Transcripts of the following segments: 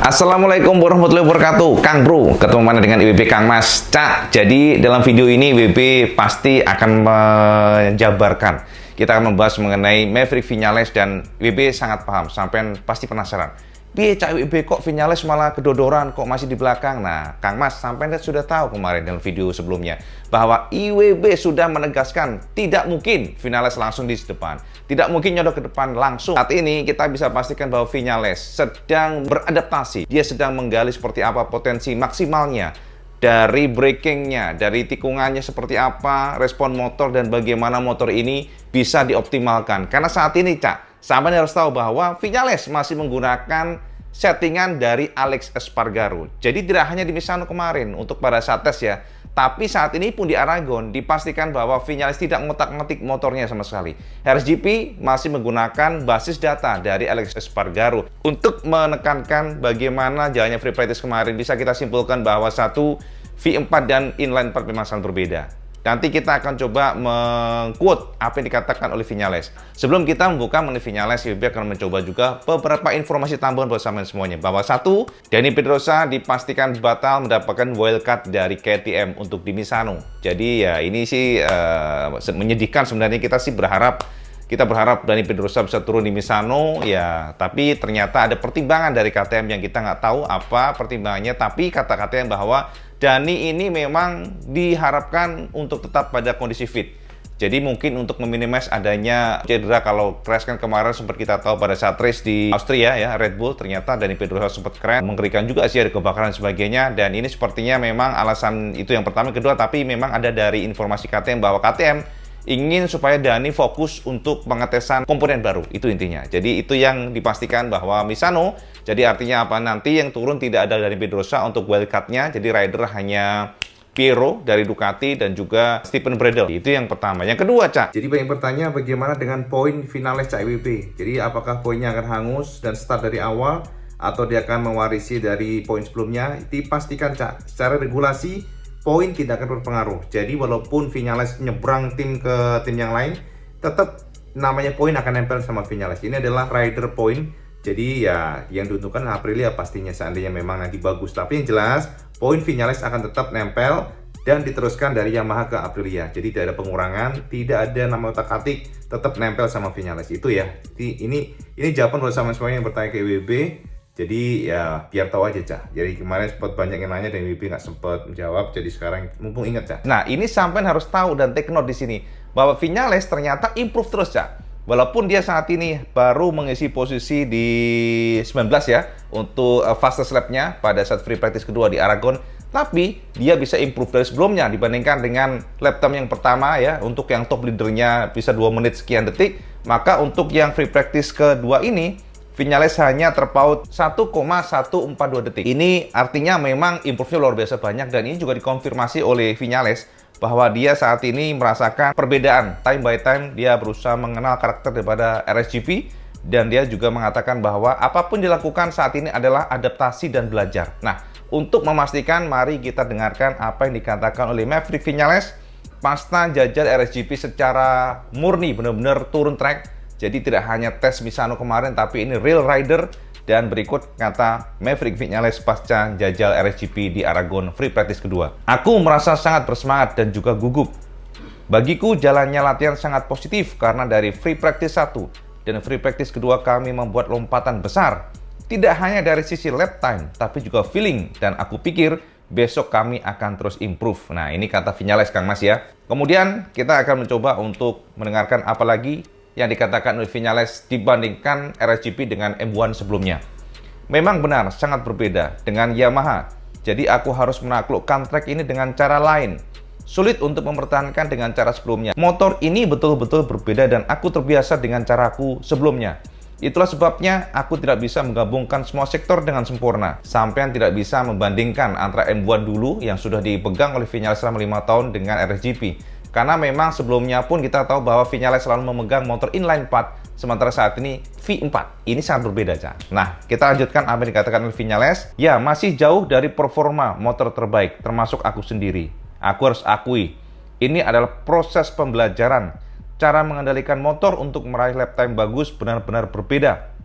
Assalamualaikum warahmatullahi wabarakatuh. Kang Bro, ketemu mana dengan IWB Kang Mas Cak. Jadi dalam video ini IWB pasti akan menjabarkan. Kita akan membahas mengenai Maverick Viñales dan IWB sangat paham. Sampai pasti penasaran. Piye Cak IWB kok Viñales malah kedodoran, kok masih di belakang? Nah, Kang Mas sampai sudah tahu kemarin dalam video sebelumnya bahwa IWB sudah menegaskan tidak mungkin Viñales langsung di depan. Tidak mungkin nyodok ke depan langsung. Saat ini kita bisa pastikan bahwa Viñales sedang beradaptasi. Dia sedang menggali seperti apa potensi maksimalnya dari brakingnya, dari tikungannya seperti apa, respon motor dan bagaimana motor ini bisa dioptimalkan. Karena saat ini Cak, sampai harus tahu bahwa Viñales masih menggunakan settingan dari Alex Espargaro. Jadi tidak hanya di Misano kemarin untuk pada saat tes ya, tapi saat ini pun di Aragon dipastikan bahwa Viñales tidak ngotak-ngatik motornya sama sekali. RSGP masih menggunakan basis data dari Alex Espargaro. Untuk menekankan bagaimana jalannya free practice kemarin, bisa kita simpulkan bahwa satu V4 dan inline 4 memang sangat berbeda. Nanti kita akan coba meng-quote apa yang dikatakan oleh Viñales. Sebelum kita membuka mengenai Viñales, IWB akan mencoba juga beberapa informasi tambahan bersama semuanya. Bahwa satu, Dani Pedrosa dipastikan batal mendapatkan wildcard dari KTM untuk di Misano. Jadi ya ini sih menyedihkan sebenarnya. Kita berharap Dani Pedrosa bisa turun di Misano ya, tapi ternyata ada pertimbangan dari KTM yang kita nggak tahu apa pertimbangannya. Tapi kata KTM bahwa Dani ini memang diharapkan untuk tetap pada kondisi fit. Jadi mungkin untuk meminimasi adanya cedera. Kalau crash kan kemarin sempat kita tahu pada saat race di Austria ya, Red Bull, ternyata Dani Pedrosa sempat crash, mengerikan juga sih, ada kebakaran dan sebagainya. Dan ini sepertinya memang alasan itu yang pertama. Kedua, tapi memang ada dari informasi KTM bahwa KTM ingin supaya Dani fokus untuk pengetesan komponen baru, itu intinya. Jadi itu yang dipastikan bahwa Misano, jadi artinya apa, nanti yang turun tidak ada Dani Pedrosa untuk wildcard-nya, jadi rider hanya Piero dari Ducati dan juga Stephen Bradl. Itu yang pertama. Yang kedua, Cak, jadi banyak bertanya bagaimana dengan poin Viñales Cak IWB. Jadi apakah poinnya akan hangus dan start dari awal atau dia akan mewarisi dari poin sebelumnya? Dipastikan, Cak, secara regulasi poin tidak akan berpengaruh. Jadi walaupun Viñales nyebrang tim ke tim yang lain, tetap namanya poin akan nempel sama Viñales. Ini adalah rider point. Jadi ya yang diuntungkan Aprilia pastinya seandainya memang nanti bagus. Tapi yang jelas poin Viñales akan tetap nempel dan diteruskan dari Yamaha ke Aprilia. Jadi tidak ada pengurangan, tidak ada nama otak-atik, tetap nempel sama Viñales. Itu ya. Jadi ini jawaban buat sama semuanya yang bertanya ke IWB. Jadi ya biar tahu aja Cak. Jadi kemarin sempat banyak yang nanya dan IWB nggak sempat menjawab. Jadi sekarang mumpung ingat Cak. Nah ini sampai harus tahu dan take note di sini bahwa Viñales ternyata improve terus Cak. Walaupun dia saat ini baru mengisi posisi di 19 ya untuk fastest lap-nya pada saat free practice kedua di Aragon, tapi dia bisa improve dari sebelumnya dibandingkan dengan lap time yang pertama ya. Untuk yang top leadernya bisa 2 menit sekian detik, maka untuk yang free practice kedua ini Viñales hanya terpaut 1,142 detik. Ini artinya memang improve-nya luar biasa banyak, dan ini juga dikonfirmasi oleh Viñales bahwa dia saat ini merasakan perbedaan. Time by time dia berusaha mengenal karakter daripada RSGP, dan dia juga mengatakan bahwa apapun dilakukan saat ini adalah adaptasi dan belajar. Nah, untuk memastikan mari kita dengarkan apa yang dikatakan oleh Maverick Viñales pasca jajal RSGP secara murni, benar-benar turun track. Jadi tidak hanya tes Misano kemarin, tapi ini real rider. Dan berikut kata Maverick Viñales pasca jajal RSGP di Aragon free practice kedua. Aku merasa sangat bersemangat dan juga gugup. Bagiku jalannya latihan sangat positif karena dari free practice 1 dan free practice kedua kami membuat lompatan besar. Tidak hanya dari sisi lap time, tapi juga feeling. Dan aku pikir besok kami akan terus improve. Nah ini kata Viñales Kang Mas ya. Kemudian kita akan mencoba untuk mendengarkan apa lagi yang dikatakan oleh Viñales dibandingkan RSGP dengan M1 sebelumnya. Memang benar, sangat berbeda dengan Yamaha. Jadi aku harus menaklukkan track ini dengan cara lain. Sulit untuk mempertahankan dengan cara sebelumnya. Motor ini betul-betul berbeda dan aku terbiasa dengan caraku sebelumnya. Itulah sebabnya aku tidak bisa menggabungkan semua sektor dengan sempurna. Sampean tidak bisa membandingkan antara M1 dulu yang sudah dipegang oleh Viñales selama 5 tahun dengan RSGP. Karena memang sebelumnya pun kita tahu bahwa Viñales selalu memegang motor inline 4, sementara saat ini V4. Ini sangat berbeda, Cak. Nah, kita lanjutkan apa yang dikatakan oleh Viñales. Ya, masih jauh dari performa motor terbaik, termasuk aku sendiri. Aku harus akui, ini adalah proses pembelajaran. Cara mengendalikan motor untuk meraih lap time bagus benar-benar berbeda.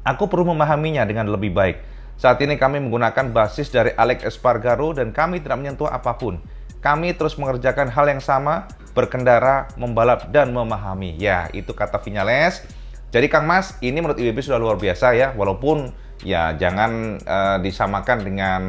Aku perlu memahaminya dengan lebih baik. Saat ini kami menggunakan basis dari Alex Espargaro dan kami tidak menyentuh apapun. Kami terus mengerjakan hal yang sama, berkendara, membalap, dan memahami. Ya, itu kata Viñales. Jadi Kang Mas, ini menurut IWB sudah luar biasa ya, walaupun ya jangan disamakan dengan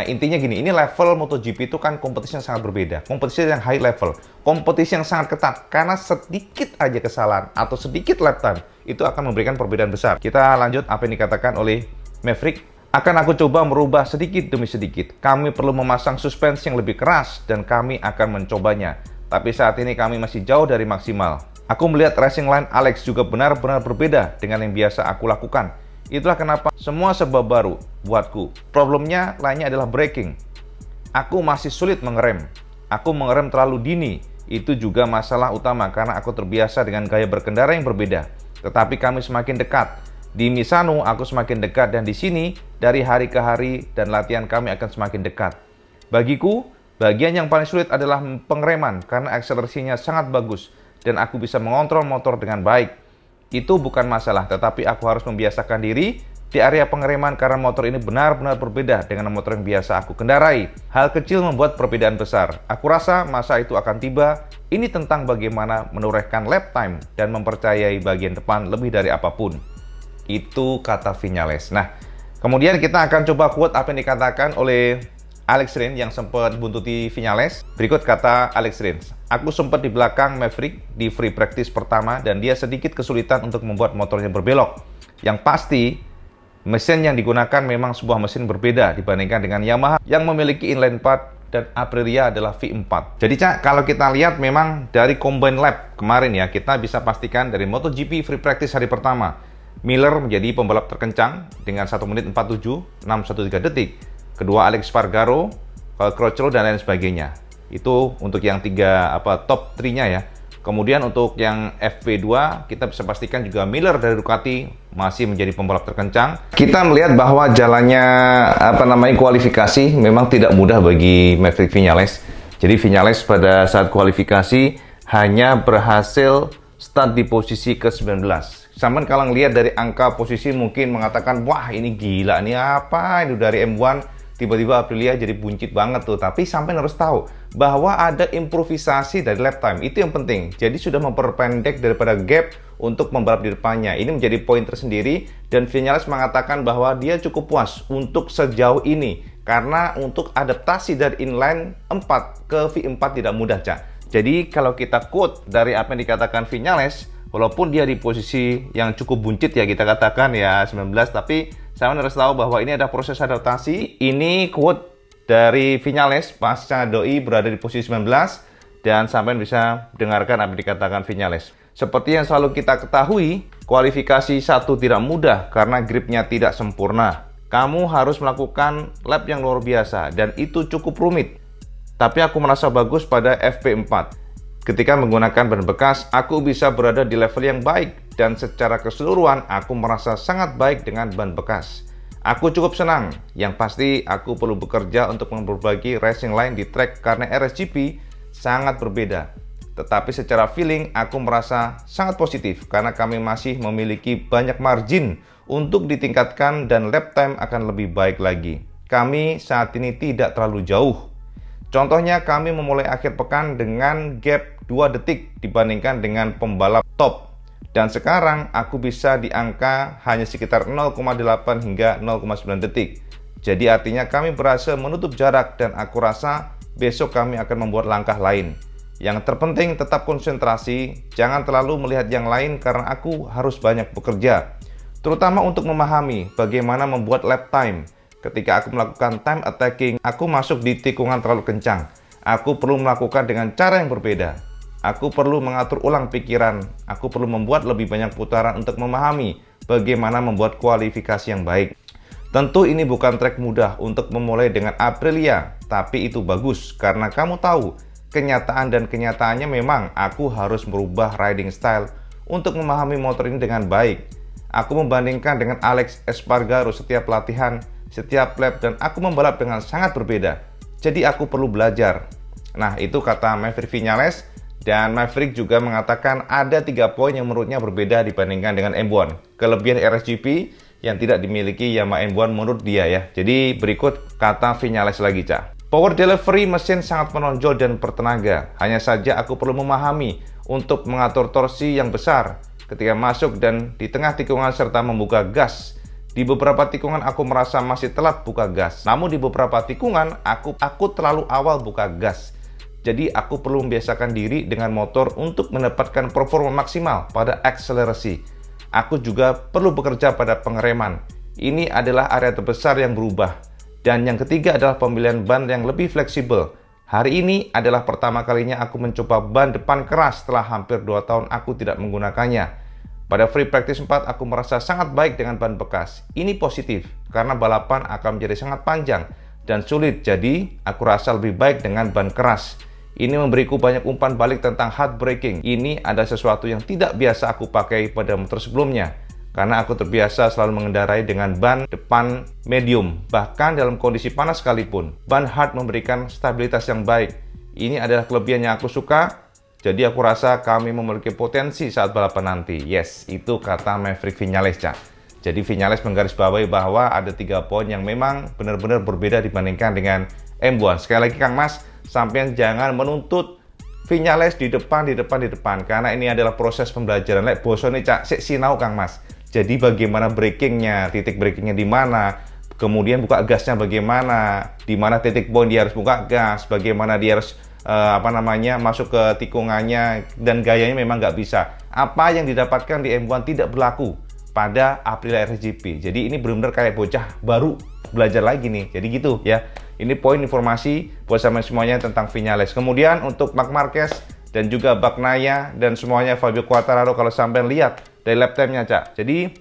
intinya gini, ini level MotoGP itu kan kompetisi yang sangat berbeda, kompetisi yang high level, kompetisi yang sangat ketat, karena sedikit aja kesalahan atau sedikit lap time itu akan memberikan perbedaan besar. Kita lanjut apa yang dikatakan oleh Maverick. Akan aku coba merubah sedikit demi sedikit. Kami perlu memasang suspensi yang lebih keras dan kami akan mencobanya. Tapi saat ini kami masih jauh dari maksimal. Aku melihat racing line Alex juga benar-benar berbeda dengan yang biasa aku lakukan. Itulah kenapa semua serba baru buatku. Problemnya lainnya adalah braking. Aku masih sulit mengerem. Aku mengerem terlalu dini. Itu juga masalah utama karena aku terbiasa dengan gaya berkendara yang berbeda. Tetapi kami semakin dekat. Di Misano aku semakin dekat dan di sini dari hari ke hari dan latihan kami akan semakin dekat. Bagiku, bagian yang paling sulit adalah pengereman karena akselerasinya sangat bagus dan aku bisa mengontrol motor dengan baik. Itu bukan masalah, tetapi aku harus membiasakan diri di area pengereman karena motor ini benar-benar berbeda dengan motor yang biasa aku kendarai. Hal kecil membuat perbedaan besar. Aku rasa masa itu akan tiba. Ini tentang bagaimana menorehkan lap time dan mempercayai bagian depan lebih dari apapun. Itu kata Viñales. Nah, kemudian kita akan coba quote apa yang dikatakan oleh Alex Rins yang sempat buntuti Viñales. Berikut kata Alex Rins. Aku sempat di belakang Maverick di free practice pertama dan dia sedikit kesulitan untuk membuat motornya berbelok. Yang pasti, mesin yang digunakan memang sebuah mesin berbeda dibandingkan dengan Yamaha yang memiliki inline 4 dan Aprilia adalah V4. Jadi Cak, kalau kita lihat memang dari combine lap kemarin ya, kita bisa pastikan dari MotoGP free practice hari pertama, Miller menjadi pembalap terkencang dengan 1 menit 47.613 detik. Kedua Alex Espargaro, Crutchlow dan lain sebagainya. Itu untuk yang top 3-nya ya. Kemudian untuk yang FP2 kita bisa pastikan juga Miller dari Ducati masih menjadi pembalap terkencang. Kita melihat bahwa jalannya kualifikasi memang tidak mudah bagi Maverick Viñales. Jadi Viñales pada saat kualifikasi hanya berhasil start di posisi ke-19. Sampai kalau ngelihat dari angka posisi mungkin mengatakan, wah ini gila, ini apa? Itu dari M1 tiba-tiba Aprilia jadi buncit banget tuh. Tapi sampai harus tahu bahwa ada improvisasi dari lap time. Itu yang penting. Jadi sudah memperpendek daripada gap untuk membalap di depannya. Ini menjadi poin tersendiri dan Viñales mengatakan bahwa dia cukup puas untuk sejauh ini. Karena untuk adaptasi dari inline 4 ke V4 tidak mudah, Cak. Jadi kalau kita quote dari apa yang dikatakan Viñales, walaupun dia di posisi yang cukup buncit ya kita katakan ya 19, tapi saya harus tahu bahwa ini ada proses adaptasi. Ini quote dari Viñales pasca doi berada di posisi 19 dan sampai bisa dengarkan apa yang dikatakan Viñales. Seperti yang selalu kita ketahui, kualifikasi 1 tidak mudah karena gripnya tidak sempurna. Kamu harus melakukan lap yang luar biasa dan itu cukup rumit. Tapi aku merasa bagus pada FP4. Ketika menggunakan ban bekas, aku bisa berada di level yang baik dan secara keseluruhan aku merasa sangat baik dengan ban bekas. Aku cukup senang, yang pasti aku perlu bekerja untuk memperbaiki racing line di track karena RSGP sangat berbeda. Tetapi secara feeling aku merasa sangat positif karena kami masih memiliki banyak margin untuk ditingkatkan dan lap time akan lebih baik lagi. Kami saat ini tidak terlalu jauh. Contohnya kami memulai akhir pekan dengan gap 2 detik dibandingkan dengan pembalap top. Dan sekarang aku bisa di angka hanya sekitar 0,8 hingga 0,9 detik. Jadi artinya kami berhasil menutup jarak dan aku rasa besok kami akan membuat langkah lain. Yang terpenting tetap konsentrasi, jangan terlalu melihat yang lain karena aku harus banyak bekerja. Terutama untuk memahami bagaimana membuat lap time. Ketika aku melakukan time attacking, aku masuk di tikungan terlalu kencang. Aku perlu melakukan dengan cara yang berbeda. Aku perlu mengatur ulang pikiran. Aku perlu membuat lebih banyak putaran untuk memahami bagaimana membuat kualifikasi yang baik. Tentu ini bukan trek mudah untuk memulai dengan Aprilia, tapi itu bagus karena kamu tahu kenyataan dan kenyataannya memang aku harus merubah riding style untuk memahami motor ini dengan baik. Aku membandingkan dengan Alex Espargaro setiap latihan, setiap lap, dan aku membalap dengan sangat berbeda. Jadi aku perlu belajar. Nah, itu kata Maverick Viñales. Dan Maverick juga mengatakan ada 3 poin yang menurutnya berbeda dibandingkan dengan M1. Kelebihan RSGP yang tidak dimiliki Yamaha M1 menurut dia ya. Jadi berikut kata Vinyales lagi, Cak. Power delivery mesin sangat menonjol dan bertenaga. Hanya saja aku perlu memahami untuk mengatur torsi yang besar ketika masuk dan di tengah tikungan serta membuka gas. Di beberapa tikungan aku merasa masih telat buka gas. Namun di beberapa tikungan aku terlalu awal buka gas. Jadi aku perlu membiasakan diri dengan motor untuk mendapatkan performa maksimal pada akselerasi. Aku juga perlu bekerja pada pengereman. Ini adalah area terbesar yang berubah. Dan yang ketiga adalah pemilihan ban yang lebih fleksibel. Hari ini adalah pertama kalinya aku mencoba ban depan keras setelah hampir 2 tahun aku tidak menggunakannya. Pada free practice 4 aku merasa sangat baik dengan ban bekas. Ini positif karena balapan akan menjadi sangat panjang dan sulit, jadi aku rasa lebih baik dengan ban keras. Ini memberiku banyak umpan balik tentang hard braking. Ini ada sesuatu yang tidak biasa aku pakai pada motor sebelumnya karena aku terbiasa selalu mengendarai dengan ban depan medium. Bahkan dalam kondisi panas sekalipun, ban hard memberikan stabilitas yang baik. Ini adalah kelebihan yang aku suka. Jadi aku rasa kami memiliki potensi saat balapan nanti. Yes, itu kata Maverick Viñales, Cak. Jadi Viñales menggarisbawahi bahwa ada 3 poin yang memang benar-benar berbeda dibandingkan dengan M1. Sekali lagi Kang Mas, sampean jangan menuntut Viñales di depan. Karena ini adalah proses pembelajaran. Lek bosone Cak, sik sinau Kang Mas. Jadi bagaimana brakingnya, titik brakingnya di mana, kemudian buka gasnya bagaimana, di mana titik poin dia harus buka gas, bagaimana dia harus masuk ke tikungannya, dan gayanya memang nggak bisa. Apa yang didapatkan di M1 tidak berlaku pada Aprilia RSGP. Jadi ini benar-benar kayak bocah baru belajar lagi nih. Jadi gitu ya. Ini poin informasi buat semuanya tentang Viñales. Kemudian untuk Marc Marquez dan juga Bagnaia dan semuanya Fabio Quartararo, kalau sampai lihat dari lap time-nya, Cak. Jadi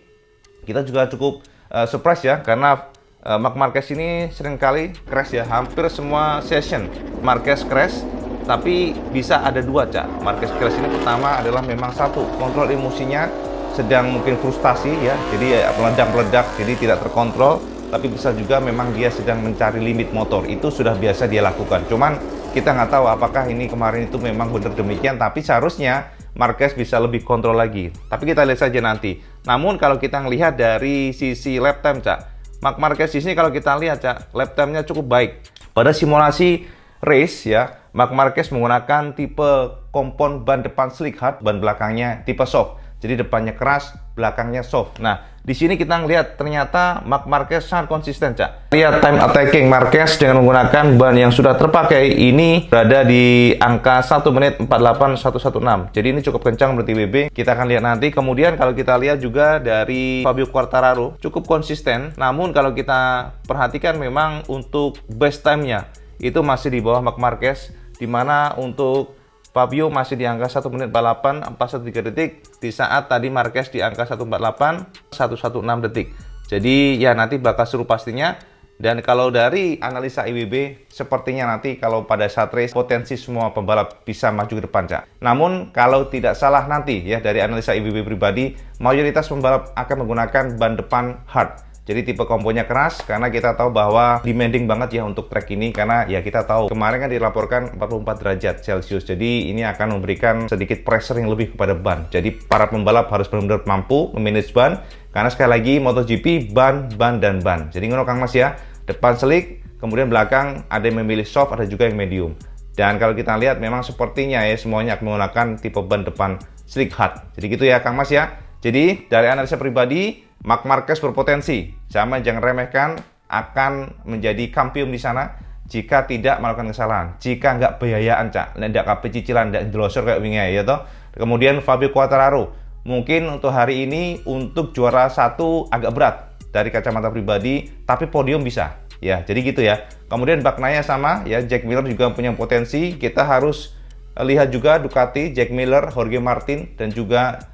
kita juga cukup surprise ya, karena Marc Marquez ini seringkali crash ya, hampir semua session Marquez crash, tapi bisa ada 2, Cak. Marquez crash ini pertama adalah memang satu, kontrol emosinya sedang mungkin frustasi ya, jadi meledak-meledak, jadi tidak terkontrol, tapi bisa juga memang dia sedang mencari limit motor. Itu sudah biasa dia lakukan. Cuman kita nggak tahu apakah ini kemarin itu memang benar demikian, tapi seharusnya Marquez bisa lebih kontrol lagi. Tapi kita lihat saja nanti. Namun kalau kita melihat dari sisi lap time, Cak, Marc Marquez di sini kalau kita lihat, Cak, lap time-nya cukup baik. Pada simulasi race ya, Marc Marquez menggunakan tipe kompon ban depan slick hard, ban belakangnya tipe soft. Jadi depannya keras, belakangnya soft. Nah, di sini kita ngelihat ternyata Marc Marquez sangat konsisten, Cak. Lihat time attacking Marquez dengan menggunakan ban yang sudah terpakai ini berada di angka 1 menit 48.116. Jadi ini cukup kencang menurut IWB. Kita akan lihat nanti. Kemudian kalau kita lihat juga dari Fabio Quartararo cukup konsisten. Namun kalau kita perhatikan memang untuk best time-nya itu masih di bawah Marc Marquez, di mana untuk Fabio masih di angka 1 menit 48 413 detik, di saat tadi Marquez di angka 148 116 detik. Jadi ya nanti bakal seru pastinya. Dan kalau dari analisa IWB, sepertinya nanti kalau pada saat race potensi semua pembalap bisa maju ke depan, Cak. Namun kalau tidak salah nanti ya dari analisa IWB pribadi, mayoritas pembalap akan menggunakan ban depan hard. Jadi tipe komponya keras karena kita tahu bahwa demanding banget ya untuk track ini, karena ya kita tahu kemarin kan dilaporkan 44 derajat Celcius. Jadi ini akan memberikan sedikit pressure yang lebih kepada ban. Jadi para pembalap harus benar-benar mampu memanage ban, karena sekali lagi MotoGP ban. Jadi ngono Kang Mas ya, depan slick, kemudian belakang ada yang memilih soft, ada juga yang medium. Dan kalau kita lihat memang sepertinya ya semuanya akan menggunakan tipe ban depan slick hard. Jadi gitu ya Kang Mas ya. Jadi dari analisa pribadi, Marc Marquez berpotensi, jangan remehkan, akan menjadi kampiun di sana jika tidak melakukan kesalahan, jika nggak biayaan, Cak, nggak kabeh cicilan, nggak delosor kayak wingi ya toh. Kemudian Fabio Quartararo, mungkin untuk hari ini untuk juara 1 agak berat dari kacamata pribadi, tapi podium bisa, ya. Jadi gitu ya. Kemudian Bagnaia sama, ya, Jack Miller juga punya potensi. Kita harus lihat juga Ducati, Jack Miller, Jorge Martin, dan juga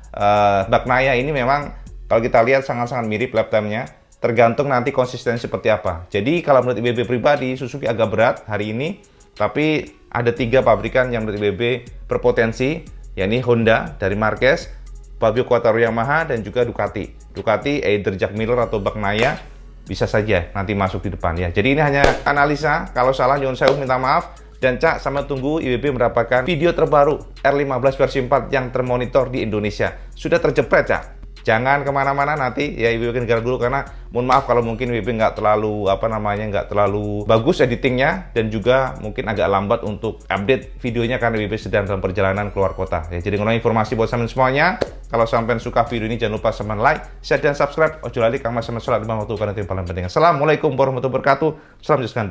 Bagnaia ini memang kalau kita lihat sangat-sangat mirip lap time-nya, tergantung nanti konsistensi seperti apa. Jadi kalau menurut IWB pribadi, Suzuki agak berat hari ini, tapi ada 3 pabrikan yang menurut IWB berpotensi, yakni Honda dari Marquez, Fabio Quartararo Yamaha, dan juga Ducati. Ducati, either Jack Miller atau Bagnaia, bisa saja nanti masuk di depan ya. Jadi ini hanya analisa, kalau salah nyuwun sewu minta maaf. Dan Cak, sama tunggu IWB mendapatkan video terbaru R15 versi 4 yang termonitor di Indonesia. Sudah terjepret, Cak. Jangan kemana-mana nanti ya Ibu bikin negara dulu, karena mohon maaf kalau mungkin WP nggak terlalu nggak terlalu bagus editingnya, dan juga mungkin agak lambat untuk update videonya karena WP sedang dalam perjalanan keluar kota. Ya, jadi ngulangi informasi buat sampean semuanya. Kalau sampean suka video ini jangan lupa sampean like, share dan subscribe. Ojo lali Kang Mas sampean sholat 5 waktu karena itu yang paling penting. Assalamualaikum warahmatullahi wabarakatuh. Salam Yesus Kristus.